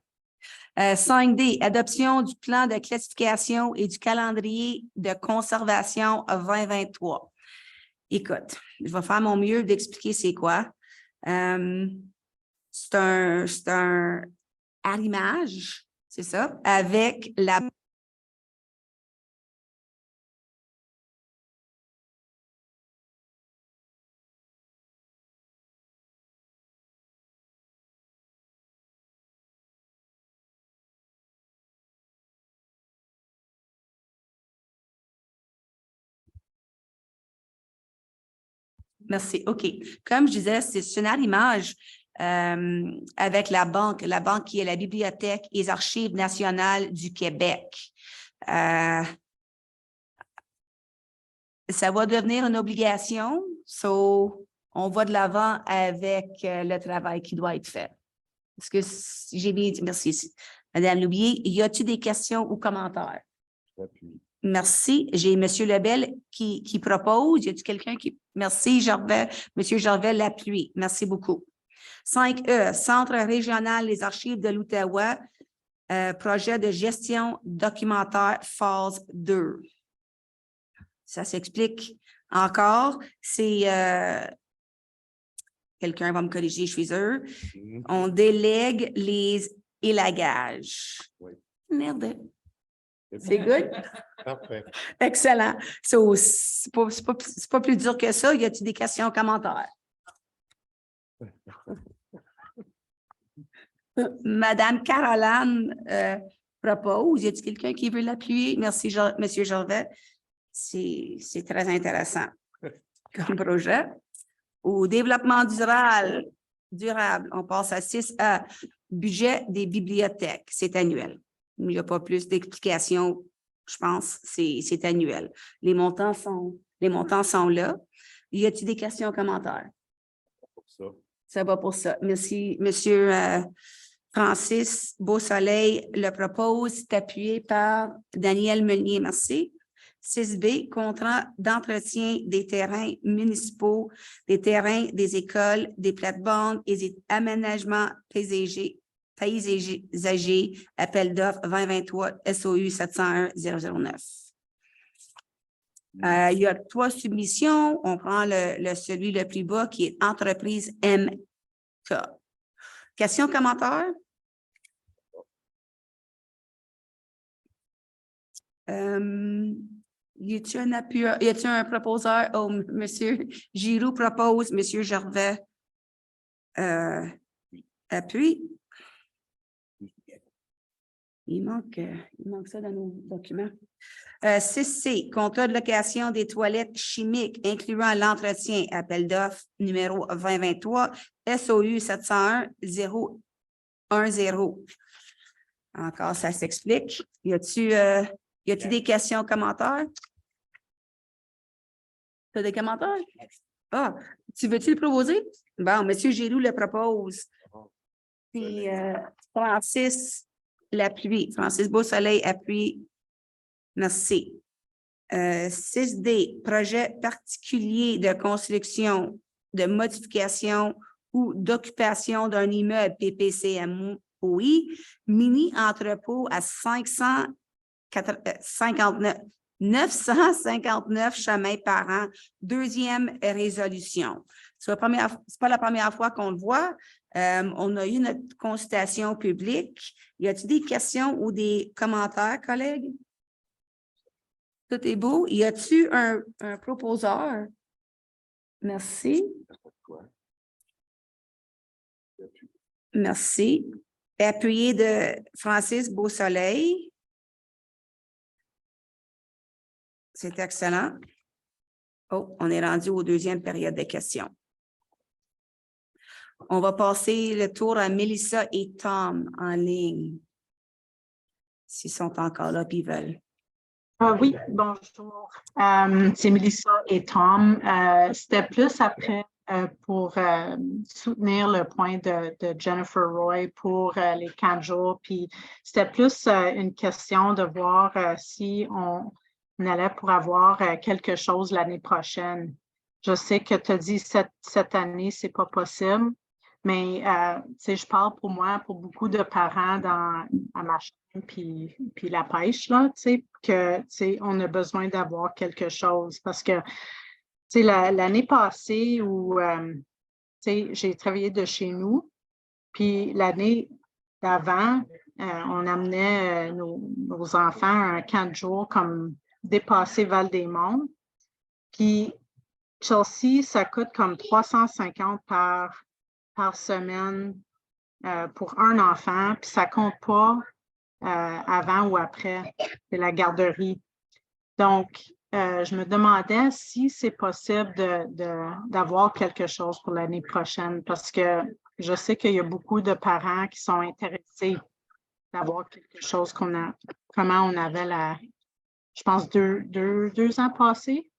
5D, adoption du plan de classification et du calendrier de conservation 2023. Écoute, je vais faire mon mieux d'expliquer c'est quoi. C'est un arrimage, c'est ça, avec la Merci. OK. Comme je disais, c'est une arrimage avec la banque qui est la Bibliothèque et les Archives nationales du Québec. Ça va devenir une obligation, on va de l'avant avec le travail qui doit être fait. Est-ce que j'ai bien dit? Merci, Madame Loubier. Y a-t-il des questions ou commentaires? Merci. J'ai M. Lebel qui propose. Y a-t-il quelqu'un qui... Merci, Gervais. M. Gervais l'appuie. Merci beaucoup. 5E, Centre régional des archives de l'Outaouais, projet de gestion documentaire phase 2. Ça s'explique encore. C'est... quelqu'un va me corriger, je suis sûr. On délègue les élagages. Oui. Merde. C'est good? Parfait. Excellent. So, c'est pas plus dur que ça. Y a-t-il des questions, commentaires? Madame Caroline propose. Y a-t-il quelqu'un qui veut l'appuyer? Merci, Monsieur Gervais. C'est très intéressant comme projet. Au développement durable, on passe à 6A, budget des bibliothèques. C'est annuel. Il n'y a pas plus d'explications, je pense, c'est annuel. Les montants sont là. Y a-t-il des questions, commentaires? Ça va pour ça. Merci, Monsieur Francis Beausoleil le propose. C'est appuyé par Daniel Meunier. Merci. 6B, contrat d'entretien des terrains municipaux, des terrains des écoles, des plates-bandes et des aménagements paysagers, appel d'offres 2023 SOU 701-009. Il y a 3 submissions. On prend celui le plus bas qui est entreprise MK. Questions, commentaires? Y a-t-il un proposeur? Oh, M. Giroux propose, M. Gervais appuie. Il manque ça dans nos documents. 6C, contrat de location des toilettes chimiques incluant l'entretien, appel d'offres numéro 2023, SOU 701-010. Encore, ça s'explique. Y a-t-il des questions, commentaires? Tu as des commentaires? Ah, tu veux-tu le proposer? Bon, M. Giroux le propose. Puis Francis l'appuie. Francis Beausoleil appuie. Merci. 6D, projet particulier de construction, de modification ou d'occupation d'un immeuble PPCMOI, mini-entrepôt à 959 chemins par an, 2e résolution. C'est pas la première fois qu'on le voit. On a eu notre consultation publique. Y a-t-il des questions ou des commentaires, collègues? Tout est beau. Y a-t-il un proposeur? Merci. Merci. Appuyé de Francis Beausoleil. C'est excellent. Oh, on est rendu aux deuxième période de questions. On va passer le tour à Mélissa et Tom en ligne. S'ils sont encore là, puis ils veulent. Oui, bonjour. C'est Mélissa et Tom. C'était plus après pour soutenir le point de Jennifer Roy pour les 4 jours. Puis c'était plus une question de voir si on allait pour avoir quelque chose l'année prochaine. Je sais que tu as dit cette année, c'est pas possible, mais je parle pour moi, pour beaucoup de parents à ma chaîne, puis la pêche, là, que on a besoin d'avoir quelque chose parce que l'année passée où j'ai travaillé de chez nous, puis l'année d'avant, on amenait nos enfants un 4 jours comme dépasser Val-des-Monts. Puis Chelsea, ça coûte comme 350 par semaine pour un enfant, puis ça ne compte pas avant ou après de la garderie. Donc, je me demandais si c'est possible d'avoir quelque chose pour l'année prochaine parce que je sais qu'il y a beaucoup de parents qui sont intéressés d'avoir quelque chose comment on avait je pense, deux ans passés.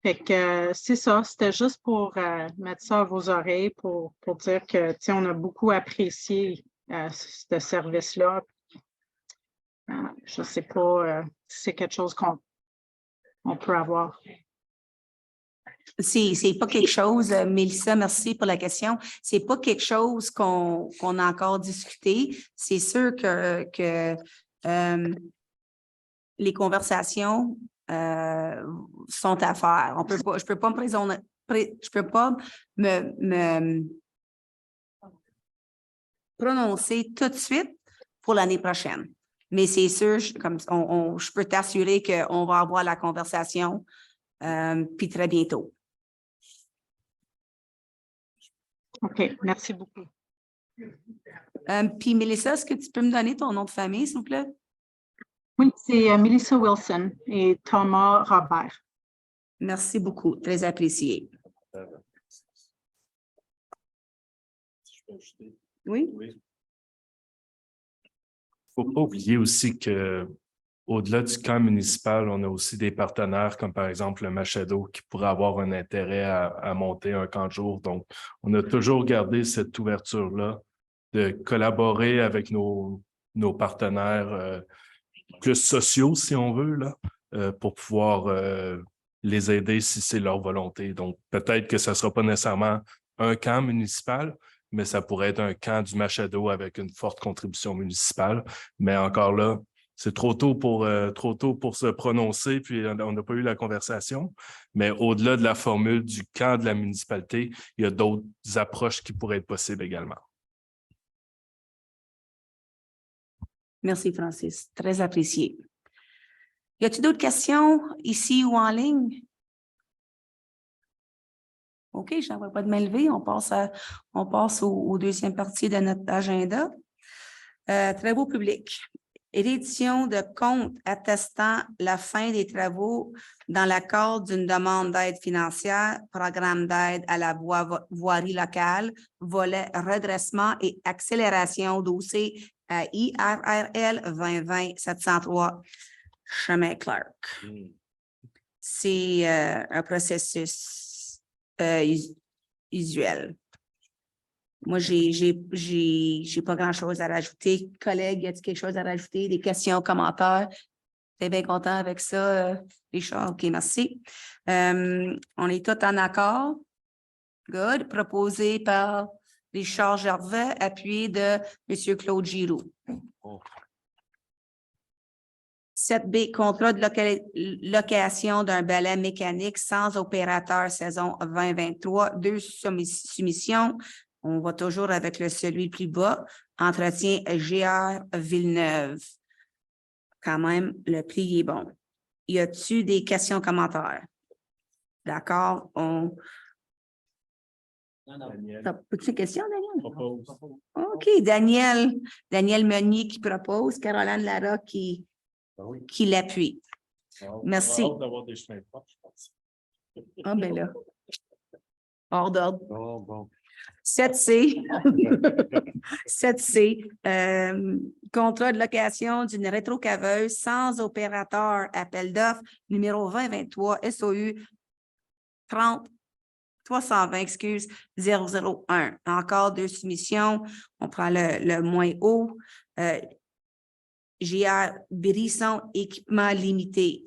Fait que c'est ça, c'était juste pour mettre ça à vos oreilles pour dire que, on a beaucoup apprécié ce service-là. Je ne sais pas si c'est quelque chose qu'on peut avoir. C'est pas quelque chose, Mélissa, merci pour la question. C'est pas quelque chose qu'on a encore discuté. C'est sûr que les conversations sont à faire. Je peux pas me prononcer tout de suite pour l'année prochaine. Mais c'est sûr, je peux t'assurer qu'on va avoir la conversation puis très bientôt. OK, merci beaucoup. Puis Mélissa, est-ce que tu peux me donner ton nom de famille, s'il vous plaît? Oui, c'est Melissa Wilson et Thomas Robert. Merci beaucoup, très apprécié. Oui? Il ne faut pas oublier aussi que au-delà du camp municipal, on a aussi des partenaires comme par exemple le Machado qui pourrait avoir un intérêt à monter un camp de jour. Donc, on a toujours gardé cette ouverture-là de collaborer avec nos partenaires plus sociaux, si on veut, là, pour pouvoir les aider si c'est leur volonté. Donc, peut-être que ce ne sera pas nécessairement un camp municipal, mais ça pourrait être un camp du Machado avec une forte contribution municipale. Mais encore là, c'est trop tôt pour se prononcer, puis on n'a pas eu la conversation. Mais au-delà de la formule du camp de la municipalité, il y a d'autres approches qui pourraient être possibles également. Merci, Francis. Très apprécié. Y a-t-il d'autres questions ici ou en ligne? OK, je n'en vois pas de main levée. On passe au deuxième partie de notre agenda. Travaux publics. Réédition de compte attestant la fin des travaux dans le cadre d'une demande d'aide financière, programme d'aide à la voirie locale, volet redressement et accélération dossier à IRRL 2020-703, chemin Clark. C'est un processus usuel. Moi, j'ai pas grand-chose à rajouter. Collègues, y a-t-il quelque chose à rajouter? Des questions, commentaires? T'es bien content avec ça, Richard? OK, merci. On est tous en accord. Good. Proposé par Richard Gervais, appuyé de M. Claude Giroux. 7B, contrat de location d'un balai mécanique sans opérateur saison 2023. 2 soumissions. On va toujours avec celui le plus bas. Entretien GR Villeneuve. Quand même, le prix est bon. Y a-t-il des questions, commentaires? D'accord. As-tu une question, Daniel? OK, Daniel Meunier qui propose, Caroline Lara qui l'appuie. Merci. On a hâte d'avoir des chemins de porte, je pense. Ah, ben là. Hors d'ordre. Bon, bon. 7C. 7C. Contrat de location d'une rétrocaveuse sans opérateur. Appel d'offres numéro 2023 SOU 30 320, excuse, 001. Encore deux soumissions. On prend le moins haut. GR Brisson Équipement Limité.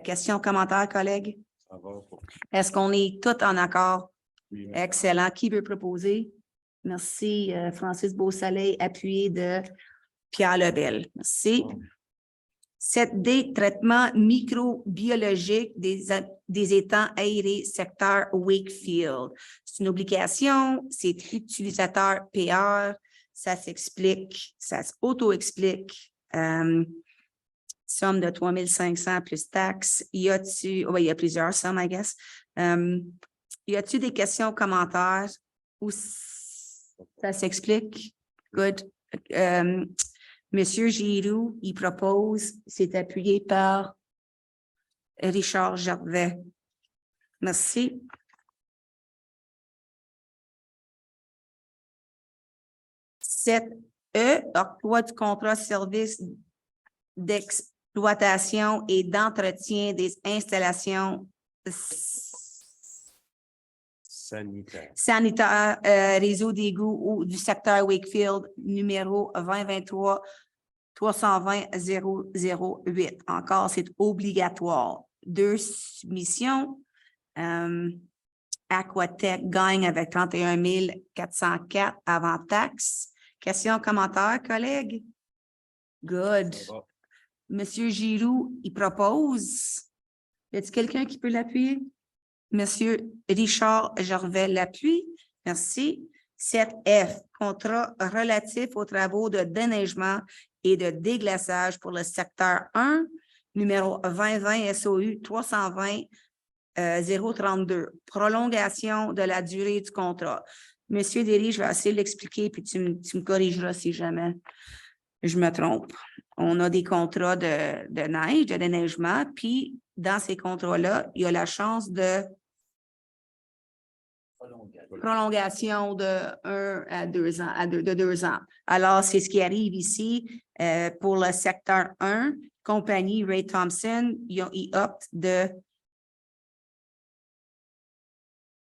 Questions, commentaires, collègues? Ça va pour- Est-ce qu'on est tous en accord? Oui, oui. Excellent. Qui veut proposer? Merci, Francis Beausoleil, appuyé de Pierre Lebel. Merci. 7D, traitement microbiologique des étangs aérés secteur Wakefield. C'est une obligation, c'est utilisateur PR, ça s'explique, ça s'auto-explique. Somme de 3 500 plus taxes. Y a-t-il, il y a plusieurs sommes, I guess. Y a-t-il des questions, commentaires ou ça s'explique? Good. Monsieur Giroux, il propose, c'est appuyé par Richard Gervais. Merci. Cette octroi du contrat service d'exploitation et d'entretien des installations sanitaires, réseau d'égouts ou du secteur Wakefield, numéro 2023 320 008. Encore, c'est obligatoire. Deux missions. Aquatech gagne avec 31 404 avant taxe. Questions, commentaires, collègues? Good. Ça va. Monsieur Giroux, il propose. Y a-t-il quelqu'un qui peut l'appuyer? Monsieur Richard Gervais l'appuie. Merci. 7F, contrat relatif aux travaux de déneigement et de déglaçage pour le secteur 1, numéro 2020 SOU 320 032. Prolongation de la durée du contrat. Monsieur Derry, je vais essayer de l'expliquer, puis tu me corrigeras si jamais je me trompe. On a des contrats de neige, de déneigement, puis dans ces contrats-là, il y a la chance de prolongation de 1 à 2 ans, de 2 ans. Alors, c'est ce qui arrive ici pour le secteur 1, compagnie Ray Thompson, ils optent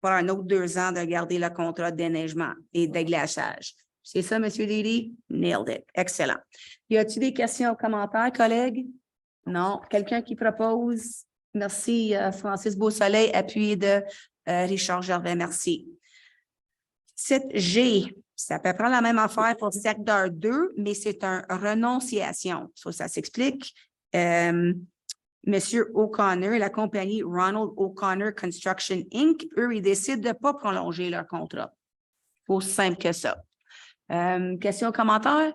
pour un autre 2 ans de garder le contrat de déneigement et de glaçage. C'est ça, M. Derry? Nailed it. Excellent. Y a-t-il des questions ou commentaires, collègues? Non. Quelqu'un qui propose? Merci, Francis Beausoleil, appuyé de Richard Gervais. Merci. 7G, ça peut prendre la même affaire pour le secteur 2, mais c'est une renonciation. Ça s'explique. Monsieur O'Connor, la compagnie Ronald O'Connor Construction Inc., eux, ils décident de ne pas prolonger leur contrat. Aussi simple que ça. Questions, commentaires?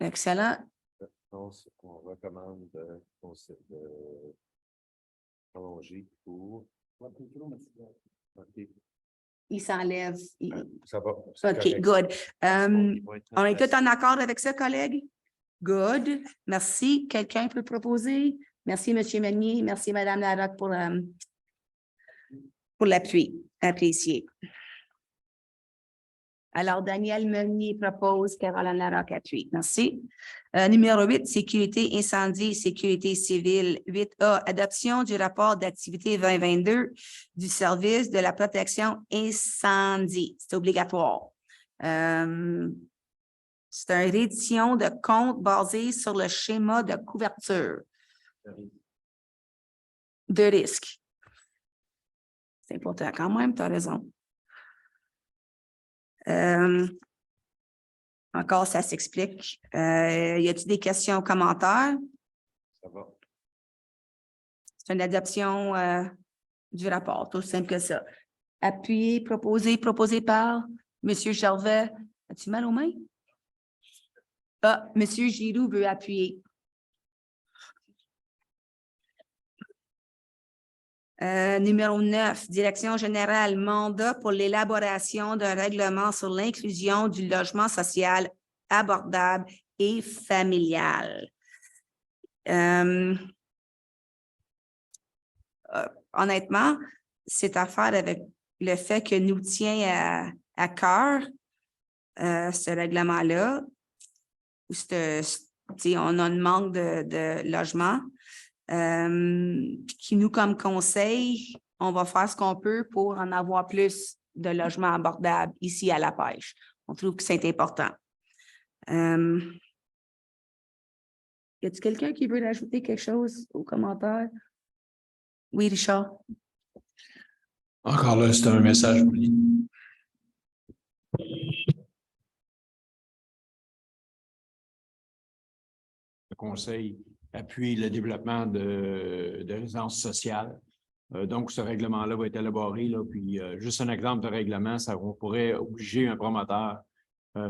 Excellent. On recommande de prolonger pour. OK. Il s'enlève. Ça va. OK, good. Il va être On est tous remplacé. en accord avec ça, collègues? Good. Merci. Quelqu'un peut proposer? Merci, M. Meunier. Merci, Mme Larocque, pour l'appui. Apprécié. Alors, Daniel Meunier propose, Caroline Larocque appuie. Merci. Numéro 8, sécurité incendie, sécurité civile. 8A, adoption du rapport d'activité 2022 du service de la protection incendie. C'est obligatoire. C'est une réédition de compte basé sur le schéma de couverture de risque. C'est important quand même, tu as raison. Encore, ça s'explique. Y a-t-il des questions ou commentaires? Ça va. C'est une adoption du rapport, tout simple que ça. Appuyé, proposé par M. Gervais. As-tu mal aux mains? Ah, M. Giroux veut appuyer. Numéro 9, Direction générale, mandat pour l'élaboration d'un règlement sur l'inclusion du logement social abordable et familial. honnêtement, c'est affaire avec le fait que nous tient à cœur ce règlement-là, où on a un manque de logement, qui nous, comme conseil, on va faire ce qu'on peut pour en avoir plus de logements abordables ici à la pêche. On trouve que c'est important. Y a-t-il quelqu'un qui veut ajouter quelque chose aux commentaires? Oui, Richard. Encore là, c'est un message politique. Le conseil appuie le développement de résidences sociales. Donc, ce règlement-là va être élaboré, là, puis juste un exemple de règlement, on pourrait obliger un promoteur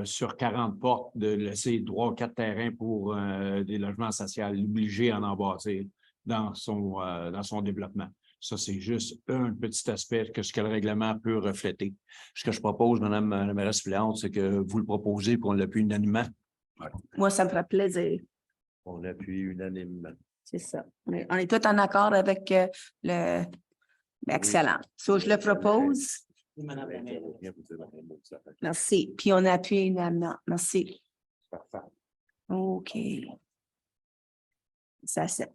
sur 40 portes de laisser 3 ou 4 terrains pour des logements sociaux, l'obliger à en bâtir dans son développement. Ça, c'est juste un petit aspect que ce que le règlement peut refléter. Ce que je propose, Madame la mairesse suppléante, c'est que vous le proposez pour on l'appuie unanimement. Moi, ça me ferait plaisir. On appuie unanimement. C'est ça. On est tous en accord avec le... Excellent. So, je le propose. Merci. Puis on appuie unanimement. Merci. OK. Ça, c'est...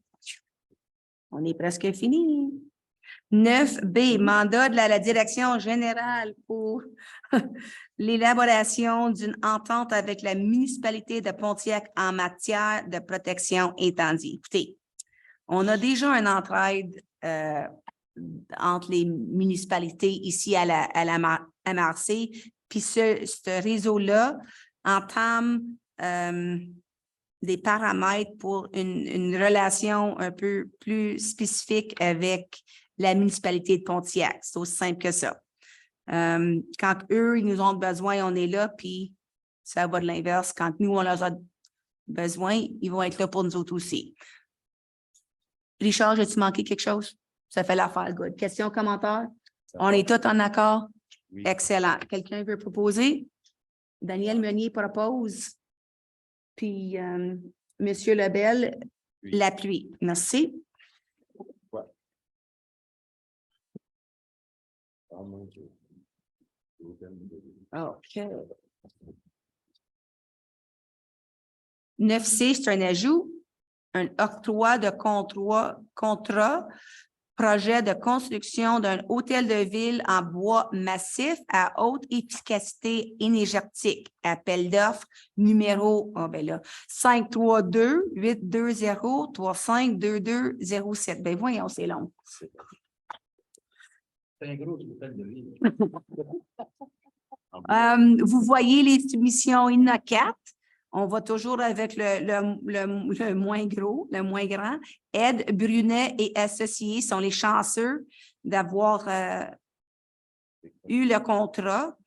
On est presque fini. 9B, mandat de la direction générale pour l'élaboration d'une entente avec la municipalité de Pontiac en matière de protection incendie. Écoutez, on a déjà une entraide entre les municipalités ici à la MRC, puis ce réseau-là entame des paramètres pour une relation un peu plus spécifique avec la municipalité de Pontiac. C'est aussi simple que ça. Quand eux, ils nous ont besoin, on est là, puis ça va de l'inverse. Quand nous, on leur a besoin, ils vont être là pour nous autres aussi. Richard, as-tu manqué quelque chose? Ça fait l'affaire, good. Question, commentaire? On est tous en accord? Oui. Excellent. Quelqu'un veut proposer? Daniel Meunier propose. Puis, Monsieur Lebel l'appuie. Merci. OK. 9C, c'est un ajout, un octroi de contrat, projet de construction d'un hôtel de ville en bois massif à haute efficacité énergétique. Appel d'offres numéro 532-820-352207. Ben voyons, c'est long. C'est un gros hôtel de ville. Vous voyez les soumissions INA 4. On va toujours avec le moins gros, le moins grand. Ed Brunet et associés sont les chanceux d'avoir eu le contrat.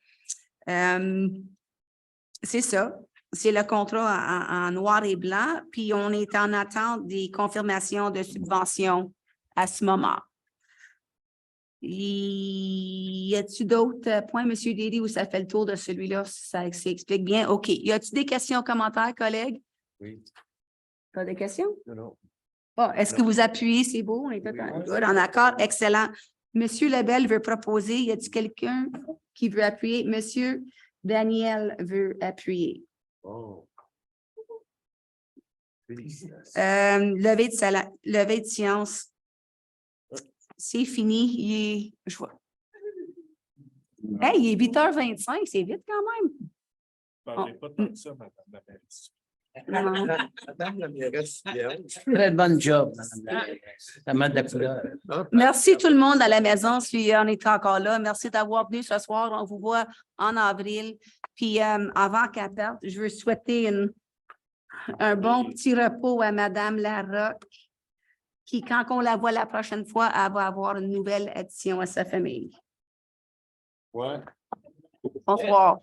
C'est ça. C'est le contrat en noir et blanc. Puis on est en attente des confirmations de subvention à ce moment. Y a-t-il d'autres points, M. Déry, où ça fait le tour de celui-là? Ça s'explique bien. OK. Y a-t-il des questions, commentaires, collègues? Oui. Pas de questions? Non. Bon, est-ce que vous appuyez? C'est beau? On est tous en accord? Excellent. M. Lebel veut proposer. Y a-t-il quelqu'un qui veut appuyer? M. Daniel veut appuyer. Oh. Levé de séance. C'est fini. Je vois. Hey, il est 8h25, c'est vite quand même. Parlez pas tant que ça, madame la mairesse. Madame la mairesse, très bonne job, madame la couleur. Merci tout le monde à la maison si on est encore là. Merci d'avoir venu ce soir. On vous voit en avril. Puis avant qu'elle parte, je veux souhaiter un bon petit repos à Madame Larocque, qui, quand on la voit la prochaine fois, elle va avoir une nouvelle addition à sa famille. Ouais. Bonsoir.